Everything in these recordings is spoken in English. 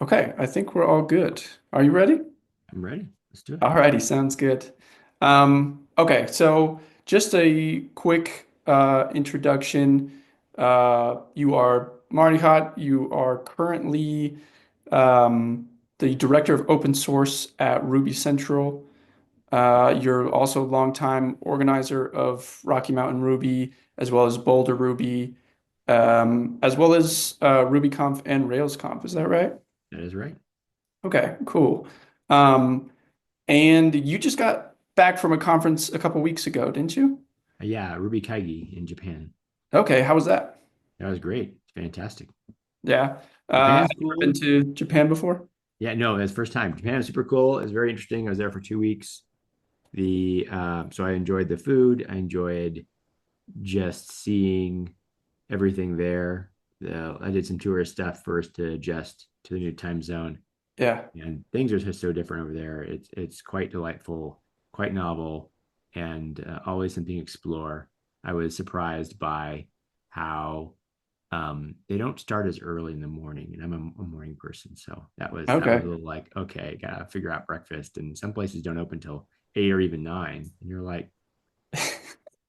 Okay, I think we're all good. Are you ready? I'm ready. Let's do it. Alrighty, sounds good. Okay, so just a quick introduction. You are Marty Haught. You are currently the director of open source at Ruby Central. You're also a longtime organizer of Rocky Mountain Ruby, as well as Boulder Ruby, as well as RubyConf and RailsConf. Is that right? That is right. Okay, cool. Um, and you just got back from a conference a couple weeks ago, didn't you? Yeah, Ruby Kaigi in Japan. Okay, how was that? That was great. It's fantastic. Yeah. Have Japan's you ever been cool. to Japan before? Yeah, no, that's first time. Japan is super cool. It's very interesting. I was there for 2 weeks. So I enjoyed the food. I enjoyed just seeing everything there. I did some tourist stuff first to adjust to the new time zone, Yeah. and things are just so different over there. It's quite delightful, quite novel, and always something to explore. I was surprised by how they don't start as early in the morning, and I'm a morning person, so that was a Okay. little like, okay, gotta figure out breakfast, and some places don't open till 8 or even 9, and you're like,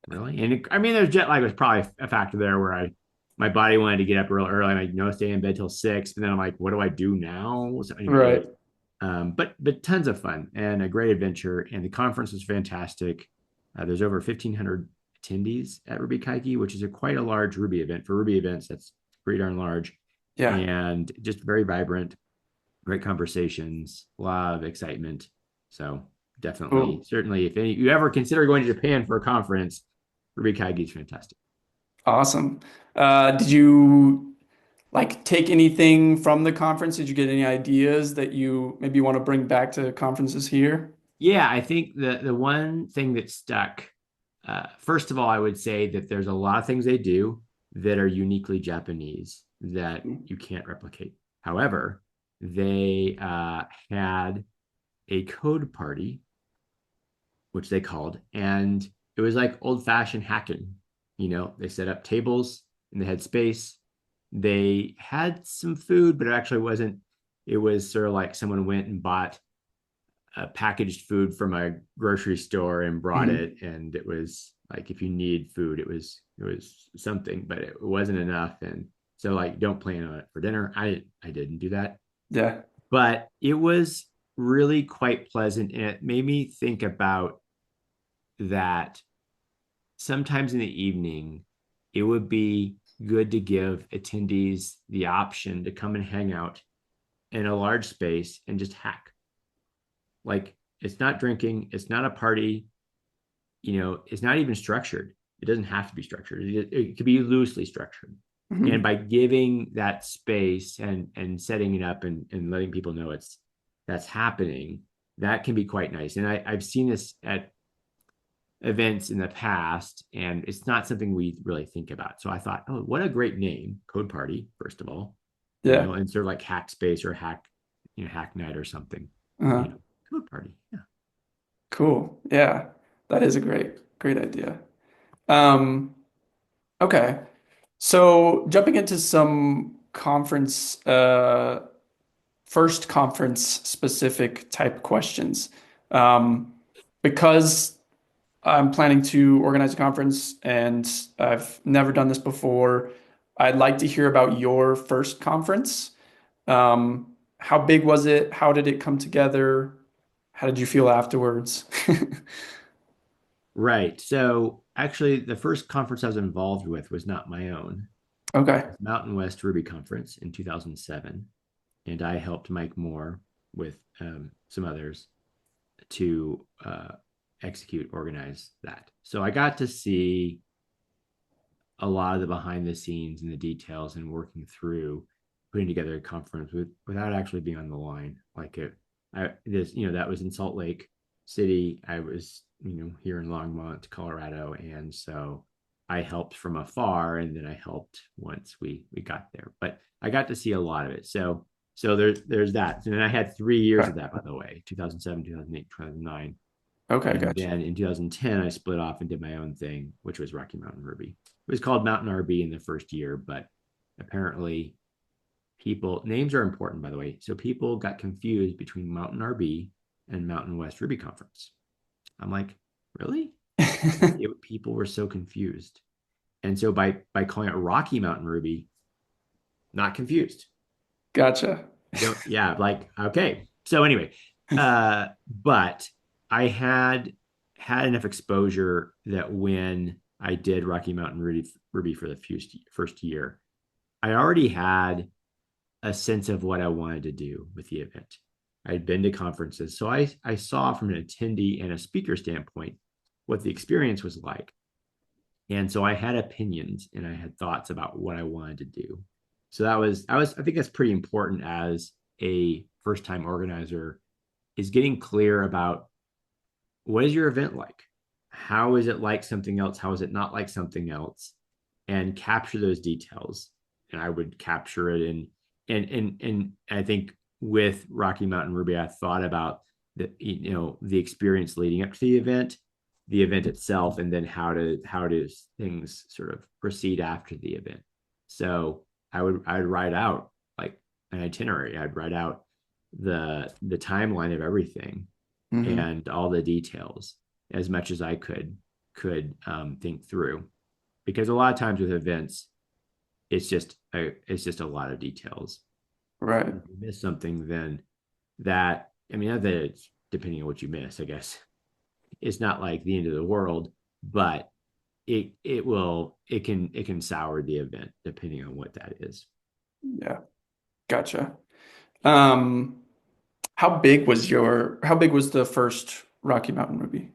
really? And I mean, there's jet lag was probably a factor there where I my body wanted to get up real early, and I stay in bed till 6, but then I'm like, what do I do now? So anyway, it Right. was but tons of fun and a great adventure. And the conference was fantastic. There's over 1,500 attendees at Ruby Kaigi, which is quite a large Ruby event. For Ruby events, that's pretty darn large, Yeah. and just very vibrant, great conversations, a lot of excitement. So definitely, Cool. certainly, if you ever consider going to Japan for a conference, Ruby Kaigi is fantastic. Awesome. Did you like take anything from the conference? Did you get any ideas that you maybe want to bring back to conferences here? Yeah, I think the one thing that stuck, first of all, I would say that there's a lot of things they do that are uniquely Japanese that you can't replicate. However, they had a code party, which they called, and it was like old fashioned hacking. They set up tables and they had space. They had some food, but it actually wasn't. It was sort of like someone went and bought packaged food from a grocery store and brought Mhm. it, and it was like, if you need food, it was something, but it wasn't enough. And so, like, don't plan on it for dinner. I didn't do that, Yeah. but it was really quite pleasant, and it made me think about that sometimes in the evening it would be good to give attendees the option to come and hang out in a large space and just hack. Like, it's not drinking, it's not a party, it's not even structured. It doesn't have to be structured. It could be loosely structured. And Mhm. by giving that space and setting it up and letting people know that's happening, that can be quite nice. And I've seen this at events in the past, and it's not something we really think about. So I thought, oh, what a great name, Code Party, first of all, Yeah. and sort of like Hack Space or Hack Night or something, you Uh-huh. know, Code Party. Yeah. Cool. Yeah. That is a great idea. Um, okay. So jumping into some first conference specific type questions. Um, because I'm planning to organize a conference and I've never done this before, I'd like to hear about your first conference. How big was it? How did it come together? How did you feel afterwards? Right. So actually, the first conference I was involved with was not my own. It Okay. was Mountain West Ruby Conference in 2007, and I helped Mike Moore with some others to organize that. So I got to see a lot of the behind the scenes and the details and working through putting together a conference without actually being on the line. Like that was in Salt Lake City. I was, here in Longmont, Colorado. And so I helped from afar, and then I helped once we got there. But I got to see a lot of it. So there's that. And then I had 3 years Okay. of that, by the way, 2007, 2008, 2009. Okay, And gotcha. then in 2010, I split off and did my own thing, which was Rocky Mountain Ruby. It was called Mountain RB in the first year, but apparently people, names are important, by the way. So people got confused between Mountain RB and Mountain West Ruby Conference. I'm like, really? People were so confused. And so by calling it Rocky Mountain Ruby, not confused. Gotcha. Don't, yeah, like, okay. So anyway, but I had enough exposure that when I did Rocky Mountain Ruby for the first year, I already had a sense of what I wanted to do with the event. I'd been to conferences, so I saw from an attendee and a speaker standpoint what the experience was like. And so I had opinions and I had thoughts about what I wanted to do. So I think that's pretty important as a first time organizer is getting clear about what is your event like? How is it like something else? How is it not like something else? And capture those details. And I would capture it and I think with Rocky Mountain Ruby, I thought about the experience leading up to the event itself, and then how does things sort of proceed after the event. So I'd write out like an itinerary. I'd write out the timeline of everything Hmm. and all the details as much as I could think through, because a lot of times with events, it's just a lot of details. Right. If you miss something, then that I mean, not that it's depending on what you miss, I guess it's not like the end of the world, but it can sour the event depending on what that is. Yeah. Gotcha. Um, how big was the first Rocky Mountain Ruby?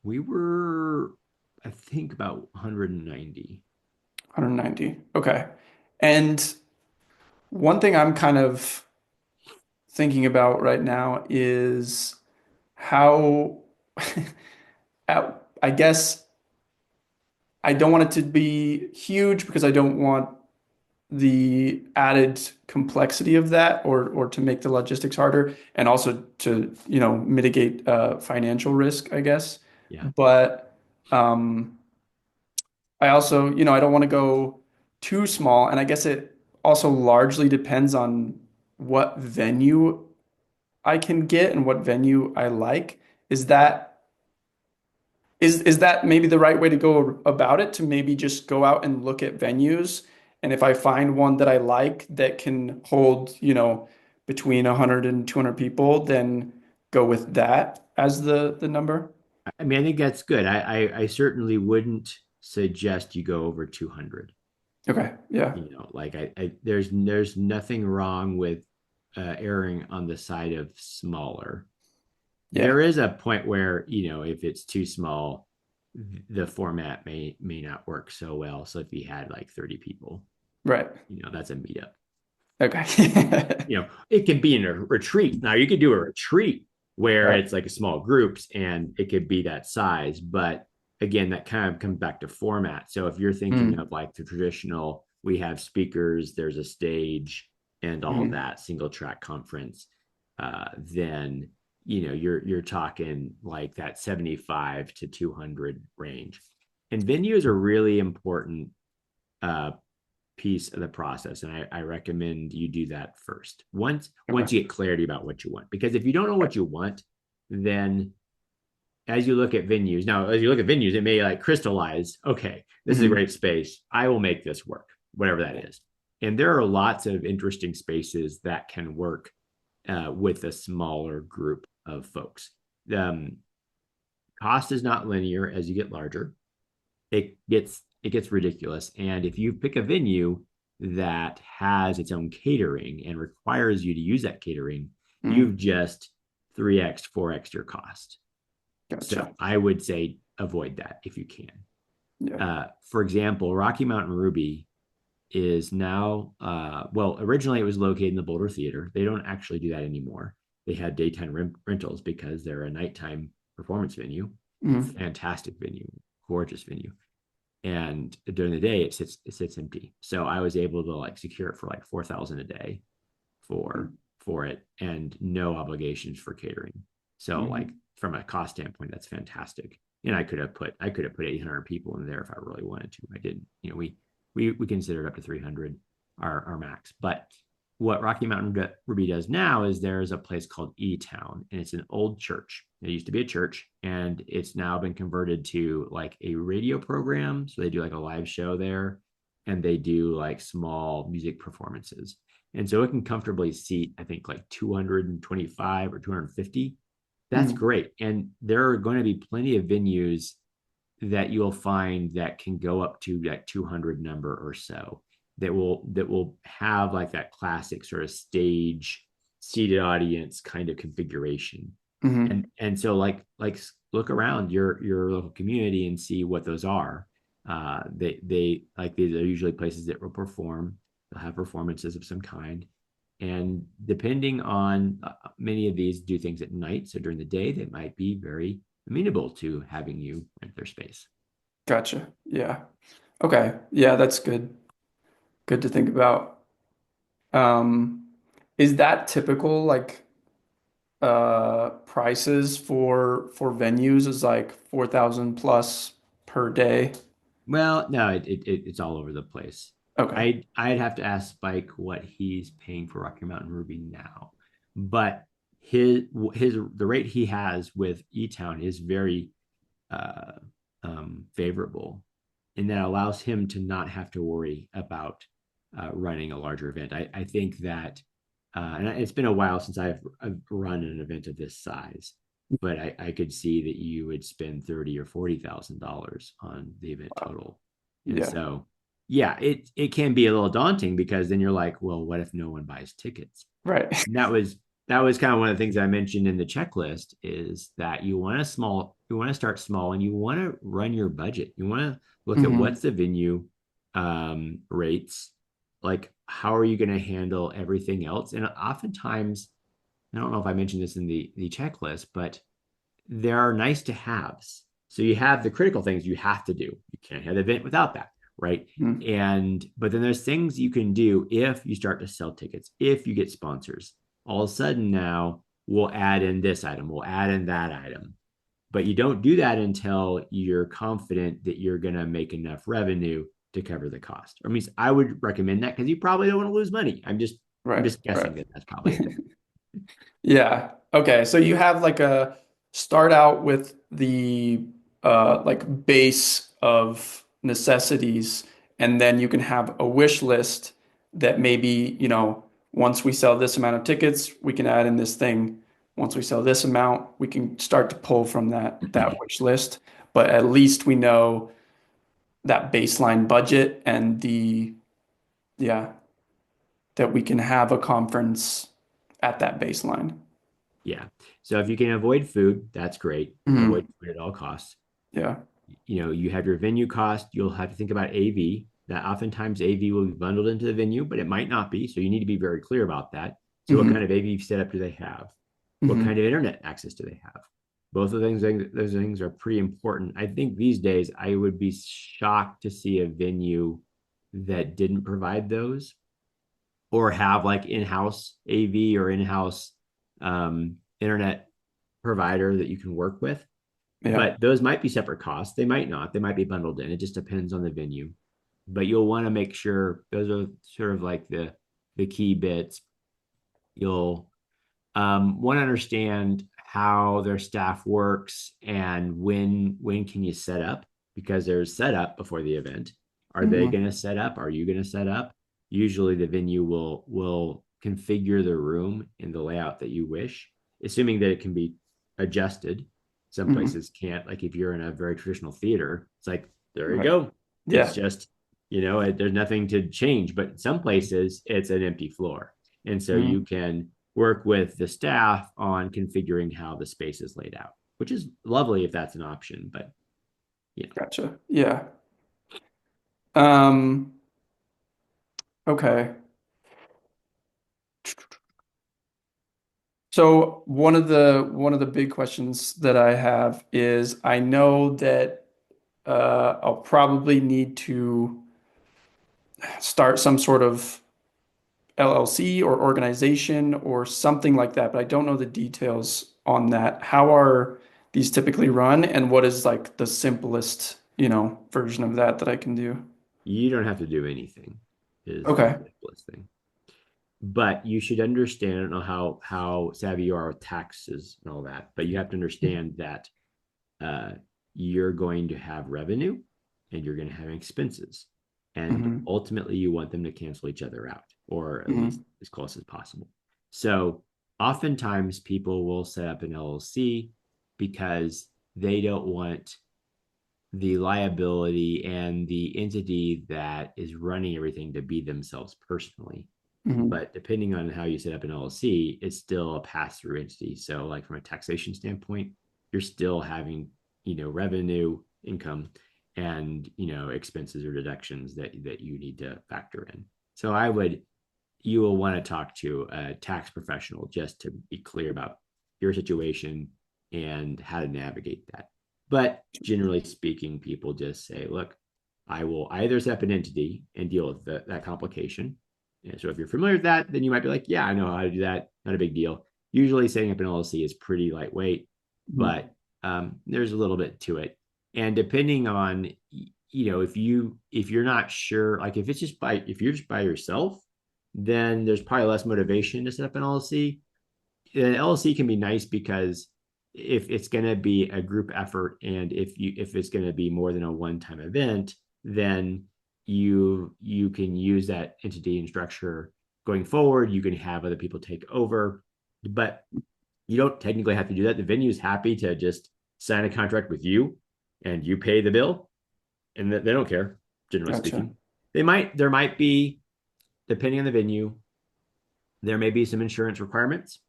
We were, I think, about 190. 190. Okay. And one thing I'm kind of thinking about right now is how, I guess I don't want it to be huge because I don't want the added complexity of that or to make the logistics harder and also to, mitigate financial risk, I guess. Yeah. But I also, I don't want to go too small. And I guess it also largely depends on what venue I can get and what venue I like. Is that is that maybe the right way to go about it, to maybe just go out and look at venues, and if I find one that I like that can hold, between 100 and 200 people, then go with that as the number? I mean, I think that's good. I certainly wouldn't suggest you go over 200. Okay. Yeah. Like there's nothing wrong with erring on the side of smaller. Yeah. There is a point where, if it's too small, the format may not work so well. So if you had like 30 people, Right. that's a meetup. Okay. It can be in a retreat. Now you could do a retreat where Right. it's like a small groups and it could be that size. But again, that kind of comes back to format. So if you're thinking Mm, of like the traditional, we have speakers, there's a stage and all of mm, that single track conference, then you're talking like that 75 to 200 range. And venues are really important uh, piece of the process, and I recommend you do that first once okay. you get clarity about what you want, because if you don't know what you want, then as you look at venues, it may like crystallize, okay, this is a Hmm. great space, I will make this work, whatever that is. And there are lots of interesting spaces that can work with a smaller group of folks. um, Cost is not linear as you get larger. It gets ridiculous. And if you pick a venue that has its own catering and requires you to use that catering, you've Mm, just 3x, 4x your cost. So gotcha. I would say avoid that if you can. Yeah. For example, Rocky Mountain Ruby is now, well, originally it was located in the Boulder Theater. They don't actually do that anymore. They have daytime rentals because they're a nighttime performance venue. Mm, Fantastic venue, gorgeous venue. And during the day it sits empty. So I was able to like secure it for like 4,000 a day for mm, for it, and no obligations for catering. So like mm. from a cost standpoint, that's fantastic. And I could have put 800 people in there if I really wanted to. I didn't. We considered up to 300. our max. But what Rocky Mountain Ruby does now is there's a place called E Town, and it's an old church. It used to be a church, and it's now been converted to like a radio program. So they do like a live show there, and they do like small music performances. And so it can comfortably seat, I think, like 225 or 250. That's Mm, great. And there are going to be plenty of venues that you'll find that can go up to that 200 number or so, that will have like that classic sort of stage seated audience kind of configuration. hmm And so like look around your local community and see what those are. They like, these are usually places that will perform. They'll have performances of some kind, and depending on, many of these do things at night, so during the day they might be very amenable to having you rent their space. Gotcha. Yeah. Okay. Yeah, that's good. Good to think about. Um, is that typical like prices for venues is like 4,000 plus per day? Well, no, it's all over the place. Okay. I'd have to ask Spike what he's paying for Rocky Mountain Ruby now, but his the rate he has with E Town is very uh, favorable, and that allows him to not have to worry about running a larger event. I think that, and it's been a while since I've run an event of this size, but I could see that you would spend 30 or $40,000 on the event Wow. total. And Yeah. so, yeah, it can be a little daunting, because then you're like, well, what if no one buys tickets? Right. And that was kind of one of the things I mentioned in the checklist, is that you want to start small, and you want to run your budget. You want to look at hmm what's the venue rates, like how are you going to handle everything else. And oftentimes, I don't know if I mentioned this in the checklist, but there are nice to haves. So you have the critical things you have to do. You can't have the event without that, right? And but then there's things you can do if you start to sell tickets, if you get sponsors. All of a sudden now we'll add in this item, we'll add in that item. But you don't do that until you're confident that you're going to make enough revenue to cover the cost. Or at least I would recommend that, because you probably don't want to lose money. I'm Right. just Right. guessing that that's probably it. Yeah. Okay. So you have like a start out with the like base of necessities, and then you can have a wish list that maybe, once we sell this amount of tickets, we can add in this thing. Once we sell this amount, we can start to pull from that wish list. But at least we know that baseline budget and yeah, that we can have a conference at that baseline. Yeah. So if you can avoid food, that's great. Avoid Mhm. food at all costs. Yeah. You have your venue cost. You'll have to think about AV. That oftentimes AV will be bundled into the venue, but it might not be. So you need to be very clear about that. So what hmm kind of AV setup do they have? What hmm kind of internet access do they have? Both of those things are pretty important. I think these days I would be shocked to see a venue that didn't provide those, or have like in-house AV or in-house internet provider that you can work with. Yeah. But those might be separate costs. They might not. They might be bundled in. It just depends on the venue. But you'll want to make sure those are sort of like the key bits. You'll want to understand how their staff works, and when can you set up, because there's setup before the event. Are they hmm going to set up? Are you going to set up? Usually the venue will configure the room in the layout that you wish, assuming that it can be adjusted. Some hmm places can't. Like if you're in a very traditional theater, it's like, there you Right. go. It's Yeah. just, there's nothing to change. But some places it's an empty floor, and so you hmm can work with the staff on configuring how the space is laid out, which is lovely if that's an option. But Gotcha. Yeah. Um, okay. So one of the big questions that I have is I know that I'll probably need to start some sort of LLC or organization or something like that, but I don't know the details on that. How are these typically run, and what is like the simplest, version of that I can do? you don't have to do anything. the Okay. simplest thing. But you should understand, I don't know how savvy you are with taxes and all that, but you have to understand that uh, you're going to have revenue and you're going to have expenses. And Mm-hmm. ultimately, you want them to cancel each other out, or at least Mm-hmm. as close as possible. So, oftentimes, people will set up an LLC because they don't want the liability and the entity that is running everything to be themselves personally. Mm-hmm. But depending on how you set up an LLC, it's still a pass through entity. So, like from a taxation standpoint, you're still having, revenue, income, and expenses or deductions that you need to factor in. So, you will want to talk to a tax professional just to be clear about your situation and how to navigate that. But generally speaking, people just say, look, I will either set up an entity and deal with that complication. And so if you're familiar with that, then you might be like, yeah, I know how to do that. Not a big deal. Usually setting up an LLC is pretty lightweight, Mm-hmm. but there's a little bit to it. And depending on, if you're not sure, like if you're just by yourself, then there's probably less motivation to set up an LLC. An LLC can be nice because if it's going to be a group effort and if it's going to be more than a one-time event, then you can use that entity and structure going forward. You can have other people take over, but you don't technically have to do that. The venue is happy to just sign a contract with you and you pay the bill, and they don't care, generally Gotcha. speaking. There might be, depending on the venue, there may be some insurance requirements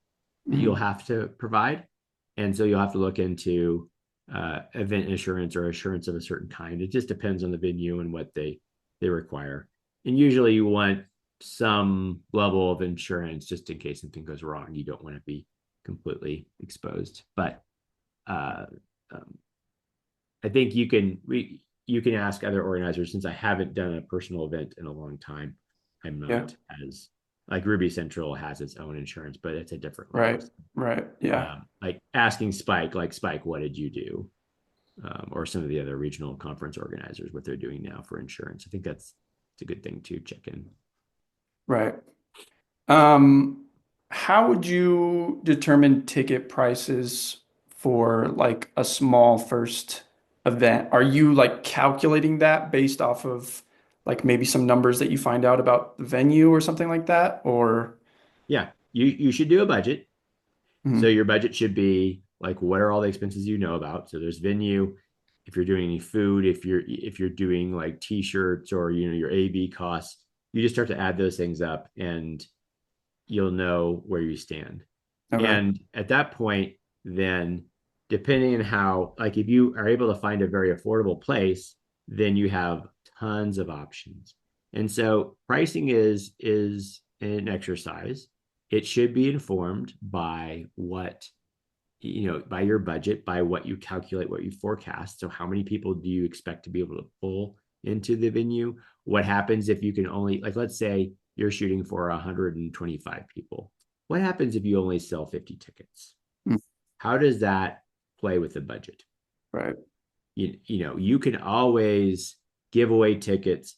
that you'll Mm-hmm. have to provide. And so you'll have to look into event insurance or insurance of a certain kind. It just depends on the venue and what they require. And usually you want some level of insurance just in case something goes wrong. You don't want to be completely exposed. But uh, um, I think you can ask other organizers. Since I haven't done a personal event in a long time, I'm Yeah. not as, like, Ruby Central has its own insurance, but it's a different level. Right. Right. Yeah. Like asking Spike, like, Spike, what did you do? Or some of the other regional conference organizers, what they're doing now for insurance. I think it's a good thing to check in. Right. Um, how would you determine ticket prices for like a small first event? Are you like calculating that based off of like maybe some numbers that you find out about the venue or something like that? Or Yeah, you should do a budget. So Mhm. your budget should be like, what are all the expenses you know about? So there's venue, if you're doing any food, if you're doing like t-shirts or your AV costs, you just start to add those things up and you'll know where you stand. Okay. And at that point, then depending on how, like, if you are able to find a very affordable place, then you have tons of options. And so pricing is an exercise. It should be informed by by your budget, by what you calculate, what you forecast. So how many people do you expect to be able to pull into the venue? What happens if you can only, like, let's say you're shooting for 125 people. What happens if you only sell 50 tickets? Mm. How does that play with the budget? Right. You can always give away tickets.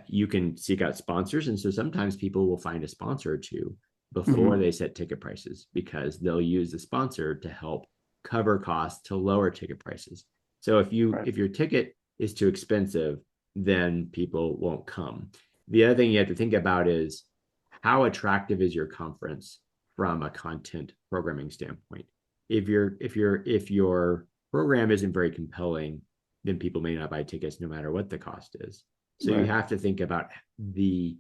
You can seek out sponsors, and so sometimes people will find a sponsor or two before Hmm. they set ticket prices because they'll use the sponsor to help cover costs to lower ticket prices. So Right. if your ticket is too expensive, then people won't come. The other thing you have to think about is, how attractive is your conference from a content programming standpoint? If your program isn't very compelling, then people may not buy tickets no matter what the cost is. So you Right. have to think about the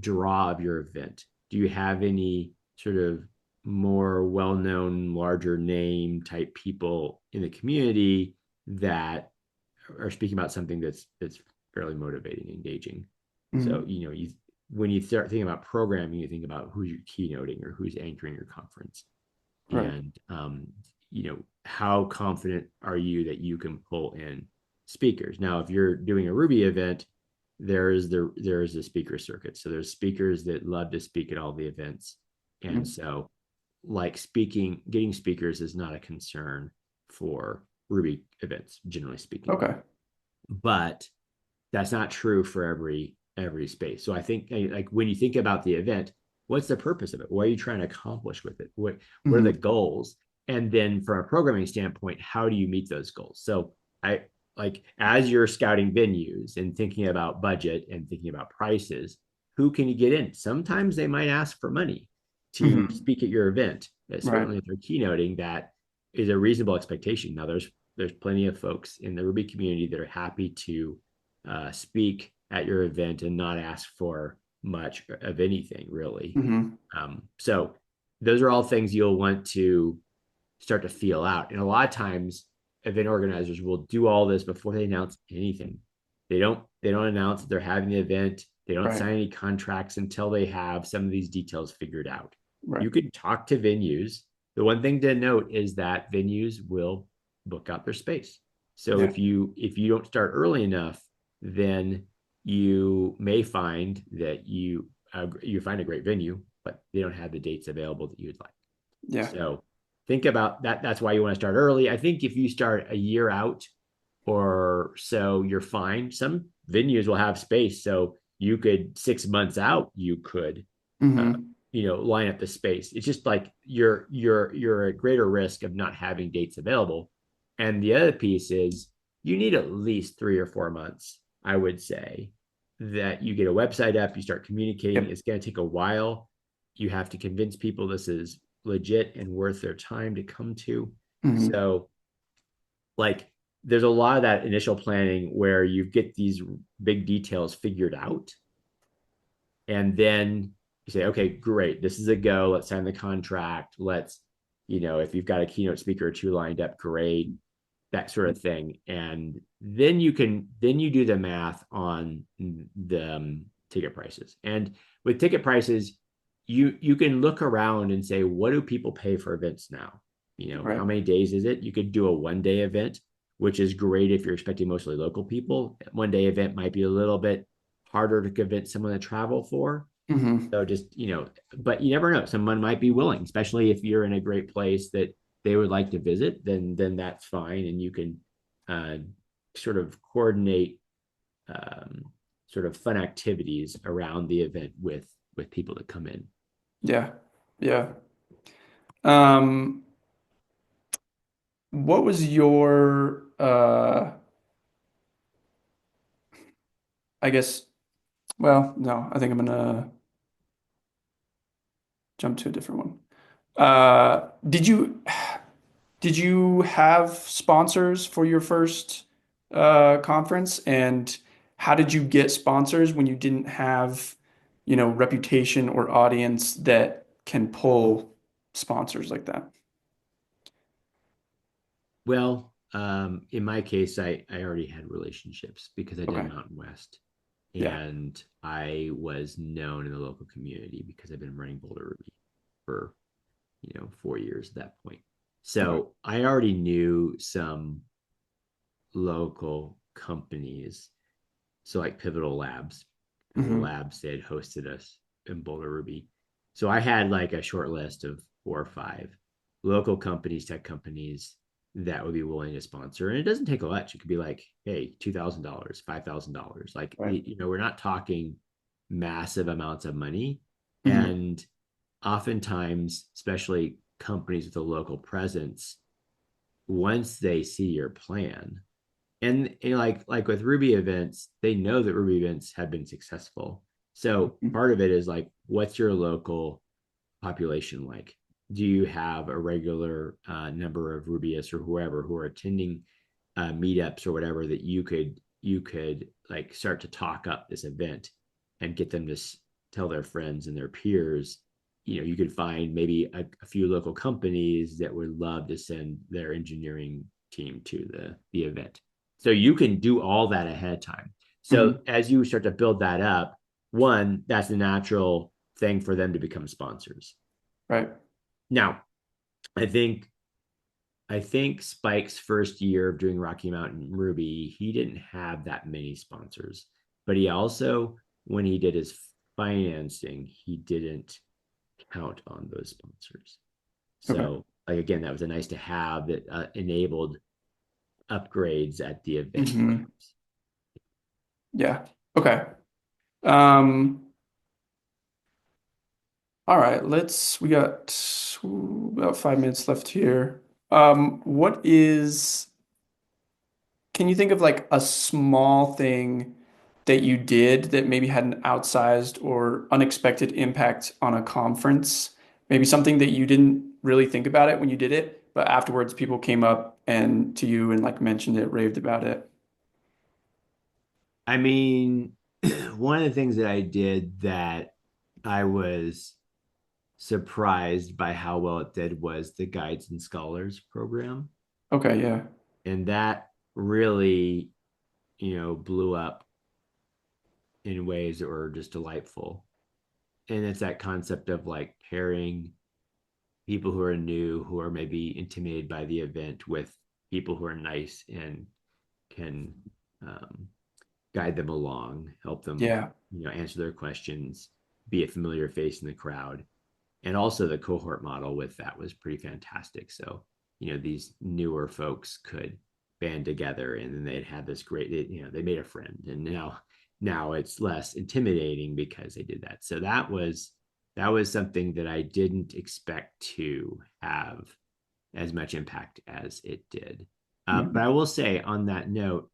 draw of your event. Do you have any sort of more well-known, larger name type people in the community that are speaking about something that's fairly motivating, engaging? So Hmm. when you start thinking about programming, you think about who's your keynoting or who's anchoring your conference, Right. and how confident are you that you can pull in speakers. Now, if you're doing a Ruby event, there is the speaker circuit. So there's speakers that love to speak at all the events, and Mm. so, like, getting speakers is not a concern for Ruby events, generally speaking. Okay. But that's not true for every every space. So I think like when you think about the event, what's the purpose of it? What are you trying to accomplish with it? What are the Hmm. goals? And then from a programming standpoint, how do you meet those goals? So I like as you're scouting venues and thinking about budget and thinking about prices, who can you get in? Sometimes they might ask for money to Hmm. speak at your event. Right. Certainly, if they're keynoting, that is a reasonable expectation. Now, there's plenty of folks in the Ruby community that are happy to speak at your event and not ask for much of anything, really. Hmm. So those are all things you'll want to start to feel out. And a lot of times, event organizers will do all this before they announce anything. They don't announce that they're having the event. They don't Right. sign any contracts until they have some of these details figured out. Right. You could talk to venues. The one thing to note is that venues will book out their space. So Yeah. if you don't start early enough, then you may find that you find a great venue, but they don't have the dates available that you'd like. Yeah. So think about that. That's why you want to start early. I think if you start a year out or so, you're fine. Some venues will have space, so you could 6 months out, you could, uh, Hmm. line up the space. It's just like you're at greater risk of not having dates available. And the other piece is you need at least 3 or 4 months, I would say, that you get a website up, you start communicating. Yep. It's going to take a while. You have to convince people this is legit and worth their time to come to. Hmm. So, like, there's a lot of that initial planning where you get these big details figured out, and then you say, okay, great, this is a go. Let's sign the contract. Let's, if you've got a keynote speaker or two lined up, great, that sort of thing. And then you do the math on the ticket prices. And with ticket prices, you can look around and say, what do people pay for events now? Right. How many days is it? You could do a 1 day event, which is great if you're expecting mostly local people. 1 day event might be a little bit harder to convince someone to travel for. Hmm. So just, but you never know. Someone might be willing, especially if you're in a great place that they would like to visit, then that's fine. And you can uh, sort of coordinate um, sort of fun activities around the event with people that come in. Yeah. Yeah. Um, what was your I guess, well, no, I think I'm gonna jump to a different one. Did you have sponsors for your first conference? And how did you get sponsors when you didn't have, reputation or audience that can pull sponsors like that? Well, in my case, I already had relationships because I did Okay. Mountain West, Yeah. and I was known in the local community because I've been running Boulder Ruby for 4 years at that point. Okay. So I already knew some local companies. So like Pivotal Hmm. Labs, they had hosted us in Boulder Ruby. So I had like a short list of 4 or 5 local companies, tech companies that would be willing to sponsor. And it doesn't take a lot. It could be like, hey, $2,000, $5,000. Like, Right. we're not talking massive amounts of money. Hmm. And oftentimes, especially companies with a local presence, once they see your plan, and like with Ruby events, they know that Ruby events have been successful. So part of it is like, what's your local population like? Do you have a regular number of Rubyists or whoever who are attending meetups or whatever that you could like start to talk up this event and get them to tell their friends and their peers. You could find maybe a few local companies that would love to send their engineering team to the event. So you can do all that ahead of time. So Hmm. as you start to build that up, one, that's a natural thing for them to become sponsors. Right. Now, I think Spike's first year of doing Rocky Mountain Ruby, he didn't have that many sponsors, but he also, when he did his financing, he didn't count on those sponsors. Okay. So, like, again, that was a nice to have that enabled upgrades at the event Hmm. times. Yeah. Okay. Um, all right, we got about 5 minutes left here. What is, can you think of like a small thing that you did that maybe had an outsized or unexpected impact on a conference? Maybe something that you didn't really think about it when you did it, but afterwards people came up and to you and like mentioned it, raved about it. I mean, one of the things that I did that I was surprised by how well it did was the Guides and Scholars program. Okay, yeah. And that really, blew up in ways that were just delightful. And it's that concept of like pairing people who are new, who are maybe intimidated by the event, with people who are nice and can um, guide them along, help them, Yeah. answer their questions, be a familiar face in the crowd. And also the cohort model with that was pretty fantastic. So, these newer folks could band together and then they'd have this great, they made a friend. And now it's less intimidating because they did that. So that was something that I didn't expect to have as much impact as it did. But Mhm. I will say on that note,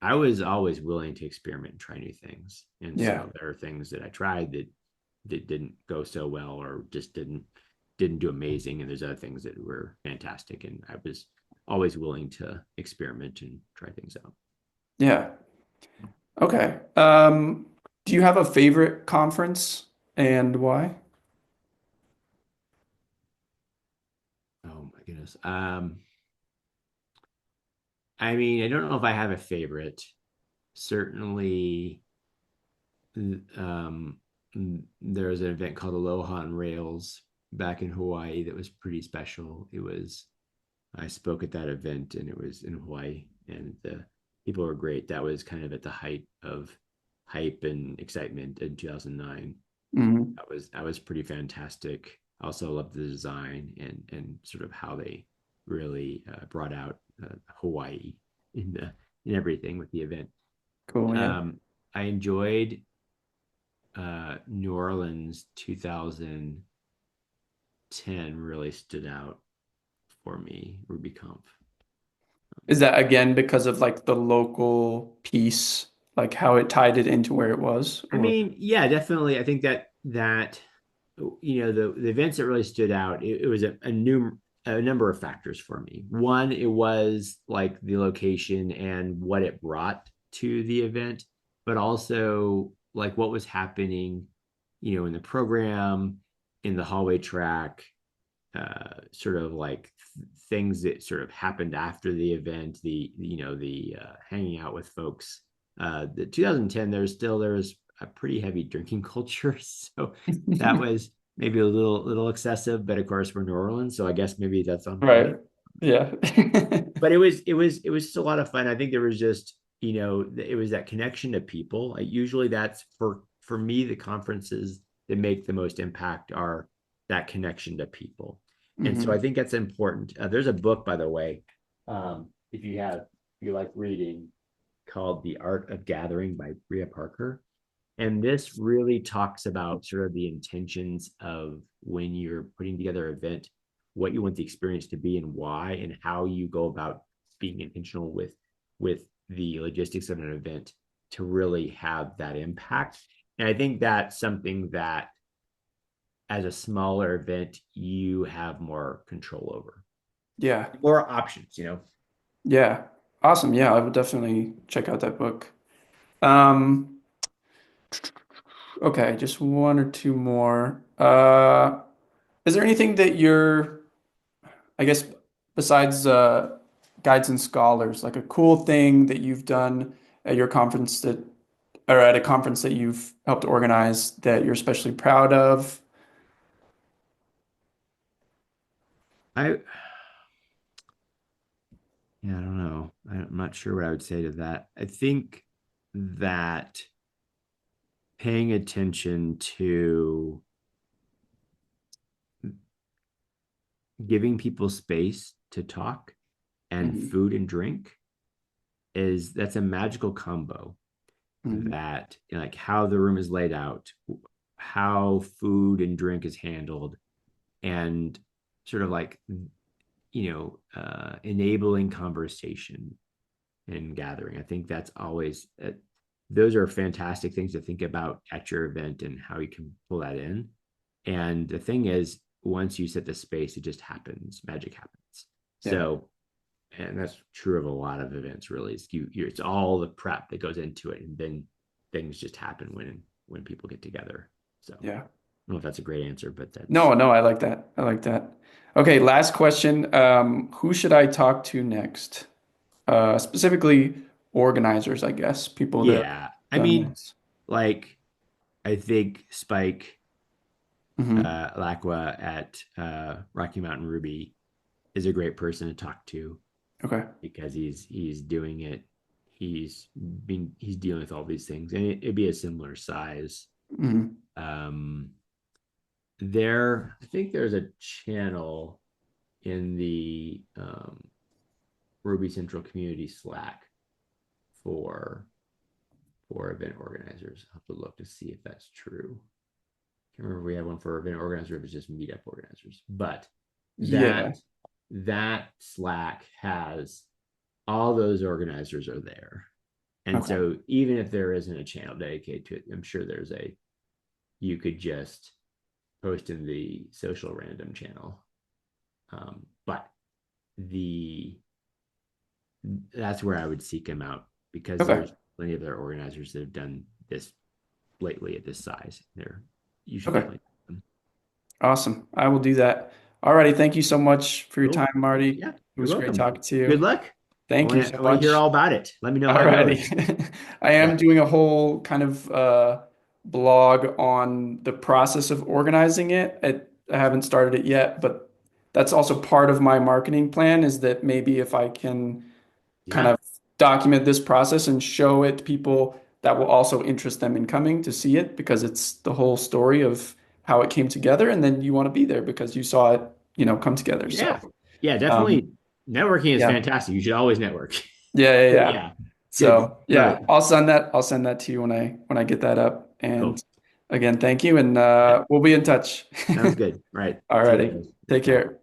I was always willing to experiment and try new things. And Yeah. so there are things that I tried that didn't go so well or just didn't do amazing. And there's other things that were fantastic. And I was always willing to experiment and try things out. Yeah. Okay. Do you have a favorite conference and why? Oh my goodness. I mean, I don't know if I have a favorite. Certainly, um, there was an event called Aloha on Rails back in Hawaii that was pretty special. I spoke at that event and it was in Hawaii and the people were great. That was kind of at the height of hype and excitement in 2009. Hmm. That was pretty fantastic. I also loved the design and sort of how they really brought out Hawaii in everything with the event. Cool. Yeah. I enjoyed New Orleans 2010 really stood out for me, RubyConf. Is that again because of like the local piece, like how it tied it into where it was, I or? mean, yeah, definitely. I think that the events that really stood out. It was a number of factors for me. One, it was like the location and what it brought to the event, but also like what was happening, in the program, in the hallway track, sort of like things that sort of happened after the event, the hanging out with folks. The 2010, there was a pretty heavy drinking culture, so that was maybe a little excessive. But of course, we're New Orleans, so I guess maybe that's on point. Right. Yeah. But it was just a lot of fun. I think there was just it was that connection to people. Usually, that's for me the conferences that make the most impact are that connection to people, and so I Hmm. think that's important. There's a book, by the way, if you like reading, called The Art of Gathering by Bria Parker. And this really talks about sort of the intentions of when you're putting together an event, what you want the experience to be and why, and how you go about being intentional with the logistics of an event to really have that impact. And I think that's something that as a smaller event, you have more control over, Yeah. more options. Yeah. Awesome. Yeah, I would definitely check out that book. Um, okay, just one or two more. Is there anything that you're, I guess, besides guides and scholars, like a cool thing that you've done at your conference that, or at a conference that you've helped organize that you're especially proud of? I Yeah, I don't know. I'm not sure what I would say to that. I think that paying attention to giving people space to talk and Mhm. food and drink, is that's a magical combo. Mhm. that like how the room is laid out, how food and drink is handled, and sort of like enabling conversation and gathering. I think that's always those are fantastic things to think about at your event and how you can pull that in. And the thing is, once you set the space, it just happens. Magic happens. Yeah. So, and that's true of a lot of events. Really, it's all the prep that goes into it, and then things just happen when people get together. So, I Yeah. don't know if that's a great answer, but No, that's no, I like that. I like that. Okay, last question. Who should I talk to next? Specifically organizers, I guess, people that have yeah. I done mean, this. like I think Spike Hmm. Lacqua at Rocky Mountain Ruby is a great person to talk to Okay. because he's doing it. He's dealing with all these things, and it'd be a similar size. Hmm. Um, I think there's a channel in the Ruby Central Community Slack for event organizers. I'll have to look to see if that's true. Can't remember if we have one for event organizer, if it's just meetup organizers. But Yeah. that Slack has all those organizers are there. And Okay. so even if there isn't a channel dedicated to it, I'm sure you could just post in the social random channel. But the that's where I would seek them out because Okay. there's plenty of other organizers that have done this lately at this size. You should Okay. definitely. Awesome. I will do that. Alrighty. Thank you so much for your time, Cool. Marty. Yeah, It you're was great welcome. talking to Good you. luck. Thank you so I want to hear much. all about it. Let me know how it goes. Alrighty. I am Yeah. doing a whole kind of blog on the process of organizing it. I haven't started it yet, but that's also part of my marketing plan is that maybe if I can kind Yeah. of document this process and show it to people that will also interest them in coming to see it because it's the whole story of how it came together and then you want to be there because you saw it, come together. Yeah. So, Yeah. Definitely. um, Networking is yeah. fantastic. You should always network. Yeah, yeah, But yeah. yeah. Good. So Love yeah, it. I'll send that to you when I get that up. And Cool. again, thank you, and Yeah. we'll be in touch. Sounds good. All right. See you Alrighty. later. Take Bye. care.